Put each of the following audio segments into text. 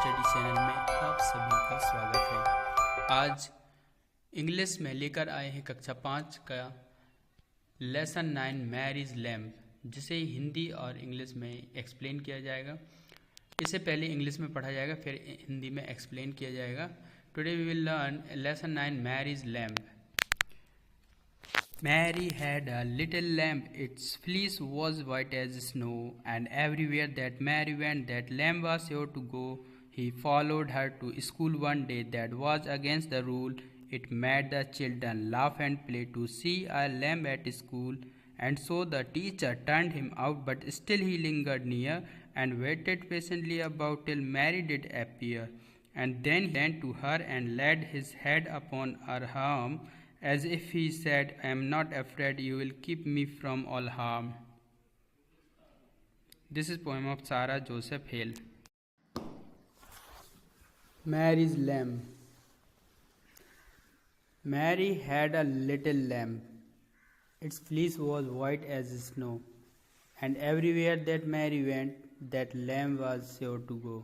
Study channel में आप सभी का स्वागत है। आज इंग्लिश में लेकर आए हैं कक्षा 5 का लेसन 9 मैरिज लैम्प, जिसे हिंदी और इंग्लिश में एक्सप्लेन किया जाएगा। इसे पहले इंग्लिश में पढ़ा जाएगा, फिर हिंदी में एक्सप्लेन किया जाएगा। Today we will learn lesson 9 Mary's lamb. Mary had a little lamb, its fleece was white as snow, and everywhere that Mary went, that lamb was sure to go. He followed her to school one day, that was against the rule. It made the children laugh and play to see a lamb at school. And so the teacher turned him out, but still he lingered near, and waited patiently about till Mary did appear. And then he went to her and laid his head upon her arm, as if he said, I am not afraid, you will keep me from all harm. This is poem of Sarah Joseph Hale. Mary's lamb. Mary had a little lamb. Its fleece was white as snow, and everywhere that Mary went, that lamb was sure to go.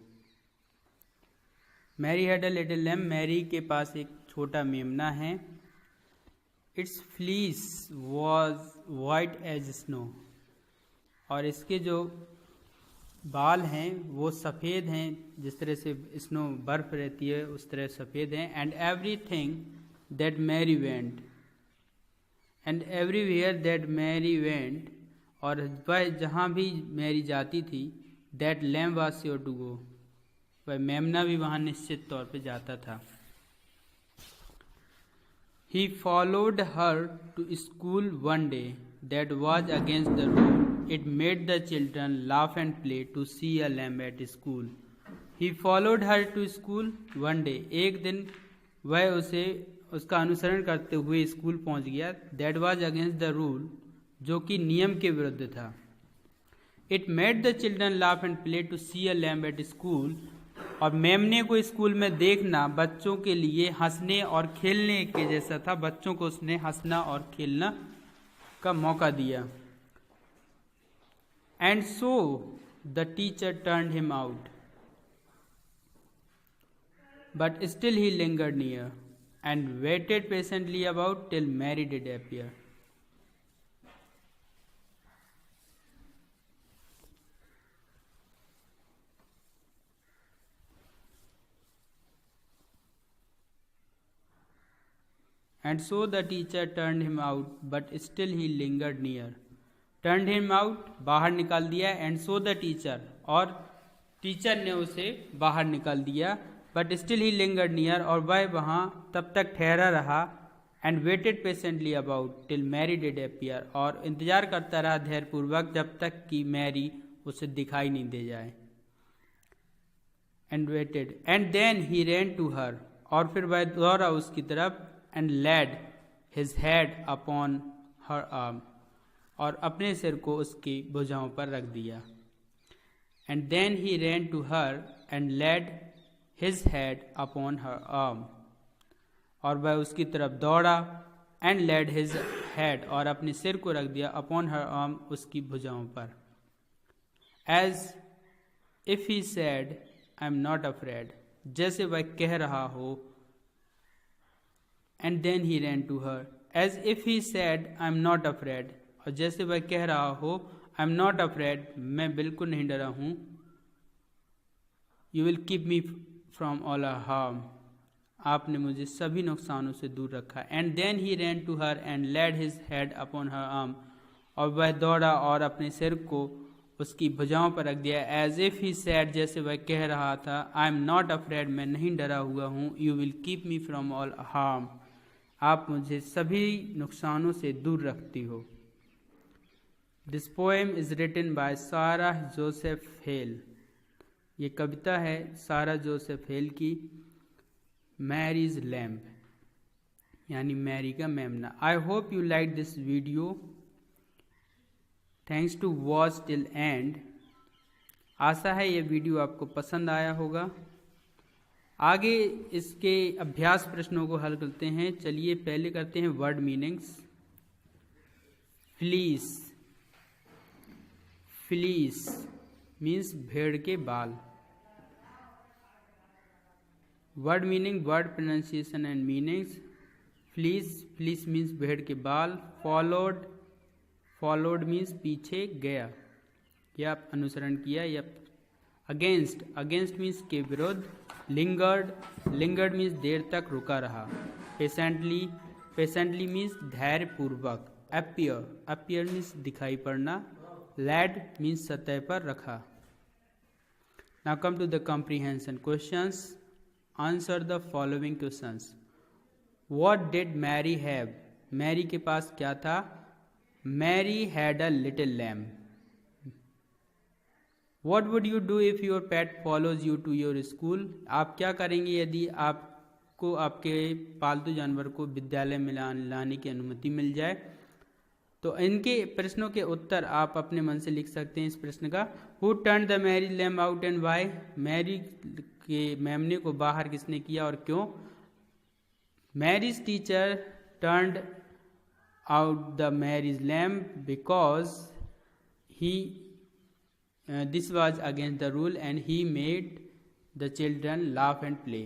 Mary had a little lamb. Mary के पास एक छोटा मेमना है. Its fleece was white as snow, और इसके जो बाल हैं वो सफ़ेद हैं, जिस तरह से स्नो बर्फ रहती है उस तरह सफ़ेद हैं. And every thing that Mary went, and everywhere that Mary went, और वह जहाँ भी मैरी जाती थी, that lamb was sure to go, वह मेमना भी वहाँ निश्चित तौर पे जाता था. He followed her to school one day, that was against the rule. It made the children laugh and play to see a lamb at school. He followed her to school one day. एक दिन वह उसका अनुसरण करते हुए school पहुंच गया. That was against the rule, जो कि नियम के विरुद्ध था. It made the children laugh and play to see a lamb at school. और मेमने को स्कूल में देखना बच्चों के लिए हंसने और खेलने के जैसा था. बच्चों को उसने हंसना और खेलना का मौका दिया. And so the teacher turned him out, but still he lingered near, and waited patiently about till Mary did appear. And so the teacher turned him out, but still he lingered near. Turned him out, बाहर निकाल दिया. And so the teacher, और teacher ने उसे बाहर निकाल दिया. But still he lingered near, और वह वहाँ तब तक ठहरा रहा. And waited patiently about till Mary did appear, और इंतजार करता रहा धैर्यपूर्वक जब तक कि मैरी उसे दिखाई नहीं दे जाए. And waited, and then he ran to her, और फिर वह दौड़ा उसकी तरफ. And laid his head upon her arm, और अपने सिर को उसकी भुजाओं पर रख दिया. And then he ran to her and laid his head upon her arm, और वह उसकी तरफ दौड़ा. And laid his head, और अपने सिर को रख दिया. Upon her arm, उसकी भुजाओं पर. As if he said, I am not afraid, जैसे वह कह रहा हो. And then he ran to her, as if he said, I am not afraid, और जैसे वह कह रहा हो, I am not afraid, मैं बिल्कुल नहीं डरा हूँ. You will keep me from all harm, आपने मुझे सभी नुकसानों से दूर रखा. And then he ran to her and laid his head upon her arm, और वह दौड़ा और अपने सिर को उसकी भुजाओं पर रख दिया. As if he said, जैसे वह कह रहा था, I am not afraid, मैं नहीं डरा हुआ हूँ. You will keep me from all harm, आप मुझे सभी नुकसानों से दूर रखती हो. This poem is written by Sarah Joseph Hale. ये कविता है सारा जोसेफ हेल की. मैरीज लैम्प, यानी मैरी का मेमना. I hope you like this video. Thanks to watch till end. आशा है ये वीडियो आपको पसंद आया होगा. आगे इसके अभ्यास प्रश्नों को हल करते हैं. चलिए पहले करते हैं word meanings. Fleece, fleece means भेड़ के बाल. Word meaning, word pronunciation and meanings. Fleece, fleece means भेड़ के बाल। फॉलोड, फॉलोड मीन्स पीछे गया या अनुसरण किया या। अगेंस्ट, अगेंस्ट मीन्स के विरुद्ध। लिंगर्ड, लिंगर्ड मीन्स देर तक रुका रहा। पेशेंटली, पेशेंटली मीन्स धैर्य पूर्वक। अपीयर, अपीयर मीन्स दिखाई पड़ना। लैड मीन्स सतह पर रखा। Now come to the comprehension questions. Answer the following questions. What did Mary have, Mary के पास क्या था? Mary had a little lamb. What would you do if your pet follows you to your school? आप क्या करेंगे यदि आपको आपके पालतू जानवर को विद्यालय में लाने की अनुमति मिल जाए? तो इनके प्रश्नों के उत्तर आप अपने मन से लिख सकते हैं इस प्रश्न का। Who turned the Mary lamb out and why? Mary के मेमने को बाहर किसने किया और क्यों? Mary's teacher turned out the Mary's lamb because this was against the rule and he made the children laugh and play.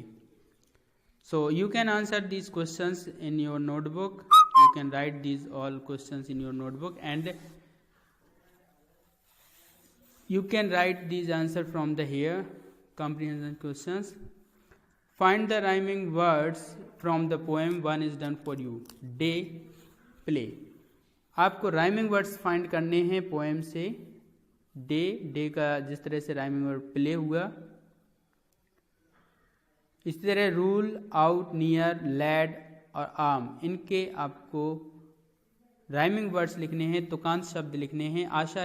So you can answer these questions in your notebook. You can write these all questions in your notebook and you can write these answer from the here comprehension questions. Find the rhyming words from the poem One is done for you. Day, play. आपको rhyming words find करने हैं poem से। Day, day का जिस तरह से rhyming word play हुआ, इस तरह रूल, आउट, नियर, लैड और आर्म, इनके आपको राइमिंग वर्ड्स लिखने हैं, तुकांत शब्द लिखने हैं। आशा